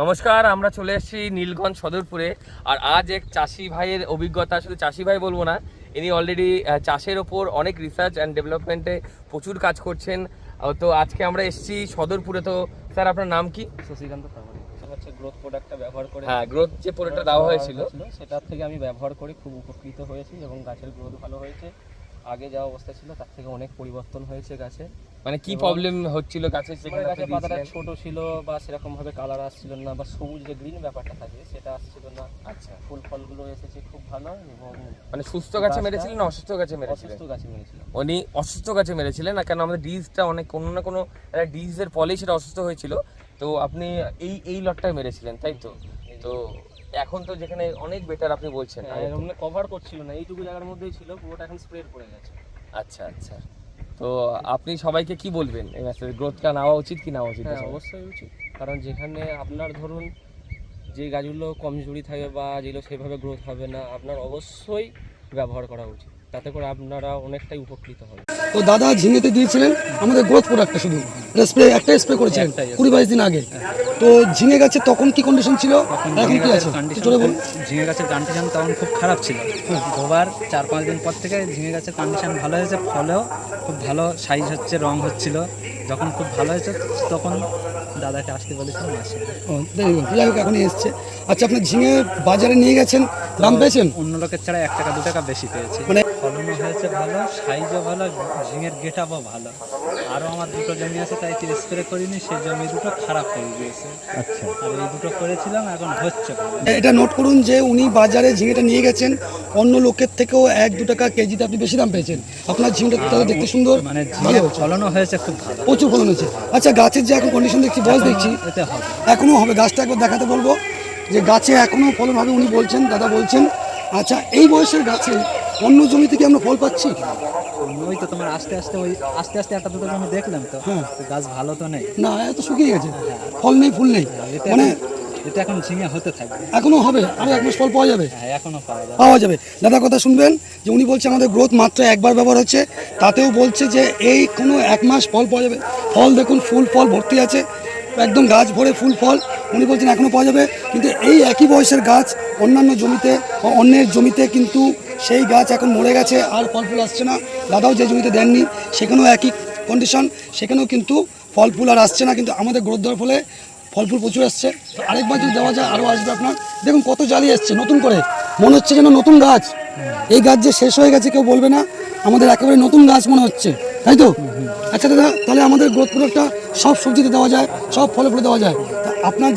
নমস্কার, আমরা চলে এসেছি নীলগঞ্জ সদরপুরে। আর আজ এক চাষি ভাইয়ের অভিজ্ঞতা, শুধু চাষি ভাই বলবো না, ইনি অলরেডি চাষের ওপর অনেক রিসার্চ অ্যান্ড ডেভেলপমেন্টে প্রচুর কাজ করছেন। তো আজকে আমরা এসেছি সদরপুরে। তো স্যার, আপনার নাম কি? শশীকান্ত প্রামাণিক। হচ্ছে গ্রোথ প্রোডাক্টটা ব্যবহার করে, হ্যাঁ, গ্রোথ যে প্রোডাক্টটা দেওয়া হয়েছিল সেটার থেকে আমি ব্যবহার করে খুব উপকৃত হয়েছি এবং গাছের গ্রোথ ভালো হয়েছে। আগে যা অবস্থা ছিল তার থেকে অনেক পরিবর্তন হয়েছে গাছে। মানে কি প্রবলেম হচ্ছিল গাছের? গাছের পাতাটা ছোট ছিল বা সেরকম ভাবে কালার আসছিল না, বা সবুজ যে গ্রিন ব্যাপারটা থাকে সেটা আসছিল না। আচ্ছা, ফুল ফলগুলো এসেছে খুব ভালো। এবং মানে সুস্থ গাছে মেরেছিলেন না অসুস্থ গাছে মেরেছিলেন? অসুস্থ গাছে মেরেছিলেন। উনি অসুস্থ গাছে মেরেছিলেন না, কেন আমাদের ডিজটা অনেক কোনো না কোনো একটা ডিজের ফলেই সেটা অসুস্থ হয়েছিল। তো আপনি এই লটটায় মেরেছিলেন, তাই তো? তো এখন তো যেখানে অনেক বেটার আপনি বলছেন, কভার করছিল না, এইটুকু জায়গার মধ্যেই ছিল, পুরোটা এখন স্প্রে করে গেছে। আচ্ছা আচ্ছা। তো আপনি সবাইকে কি বলবেন এই ম্যাসেজ, গ্রোথটা নেওয়া উচিত কি নেওয়া উচিত? হ্যাঁ, অবশ্যই উচিত। কারণ যেখানে আপনার ধরুন যে গাছগুলো কমজোরি থাকে বা যেগুলো সেভাবে গ্রোথ হবে না, আপনার অবশ্যই ব্যবহার করা উচিত। তাতে করে আপনারা অনেকটাই উপকৃত হবে। তো দাদা ঝিঙেতে দিয়েছিলেন আমাদের গ্রোথ প্রোডাক্টটা, শুধু স্প্রে একটাই স্প্রে করেছিলেন 20-22 দিন আগে। তো ঝিঙে গাছের তখন কি কন্ডিশন ছিল, এখন কি আছে? ঝিঙে গাছের কন্ডিশন তখন খুব খারাপ ছিল। গোবার 4-5 দিন পর থেকে ঝিঙে গাছের কন্ডিশন ভালো হয়েছে, ফলেও খুব ভালো সাইজ হচ্ছে, রং হচ্ছিল। যখন খুব ভালো হয়েছে তখন দাদাকে আসতে বলেছিলাম, আসে। যাই হোক, এখনই এসছে। আচ্ছা, আপনি ঝিঙে বাজারে নিয়ে গেছেন, দাম পেয়েছেন? অন্য লোকের ছাড়া 1 টাকা 2 টাকা বেশি পেয়েছি। মানে ফলনও হয়েছে ভালো, সাইজও ভালো, ঝিঙের গেট আপও ভালো। আরও আমার 2টো জমি আছে, তাই স্প্রে করিনি, সেই জমি 2টো খারাপ হয়ে গিয়েছে। আচ্ছা, আর এই 2টো করেছিলাম, এখন হচ্ছে ভালো। এটা নোট করুন যে উনি বাজারে ঝিঙেটা নিয়ে গেছেন, অন্য লোকের থেকেও 1-2 টাকা কেজিতে আপনি বেশি দাম পেয়েছেন। আপনার ঝিঙেটা তাহলে দেখতে সুন্দর, মানে ভালো ফলনও হয়েছে খুব ভালো, প্রচুর ফলন হয়েছে। আচ্ছা, গাছের যে এখন কন্ডিশন দেখছি, বয়স দেখছি, এতে হবে, এখনো হবে। গাছটা একবার দেখাতে বলবো যে গাছে এখনো ফলন হবে, উনি বলছেন, দাদা বলছেন। আচ্ছা, এই বয়সের গাছে অন্য জমি থেকে আমরা ফল পাচ্ছি? ওই তো তোমার আস্তে আস্তে 1-2টো জমি দেখলাম তো, গাছ ভালো তো নেই না, এত শুকিয়ে গেছে, ফল নেই, ফুল নেই। মানে এটা এখন ঝিঙে হতে থাকবে, এখনো হবে, আরো 1 মাস ফল পাওয়া যাবে। হ্যাঁ, এখনো পাওয়া যাবে। দাদা কথা শুনবেন যে উনি বলছে আমাদের গ্রোথ মাত্র একবার ব্যবহার হচ্ছে, তাতেও বলছে যে এই কোনো 1 মাস ফল পাওয়া যাবে। ফল দেখুন, ফুল ফল ভর্তি আছে, একদম গাছ ভরে ফুল ফল। উনি বলছেন এখনও পাওয়া যাবে। কিন্তু এই একই বয়সের গাছ অন্যান্য জমিতে বা অন্যের জমিতে কিন্তু সেই গাছ এখন মরে গেছে, আর ফল ফুল আসছে না। দাদাও যে জমিতে দেননি সেখানেও একই কন্ডিশন, সেখানেও কিন্তু ফল ফুল আর আসছে না। কিন্তু আমাদের গ্রোথ দেওয়ার ফলে ফল ফুল প্রচুর আসছে। তো আরেকবার যদি দেওয়া যায় আরও আসবে। আপনার দেখুন কত জালি আসছে নতুন করে, মনে হচ্ছে যেন নতুন গাছ। এই গাছ যে শেষ হয়ে গেছে কেউ বলবে না, আমাদের একেবারে নতুন গাছ মনে হচ্ছে, তাই তো? আচ্ছা দাদা, তাহলে আমাদের গ্রোথ প্রোডাক্টটা সব সবজিতে দেওয়া যায়, সব ফলে ফলে দেওয়া যায়। তা আপনার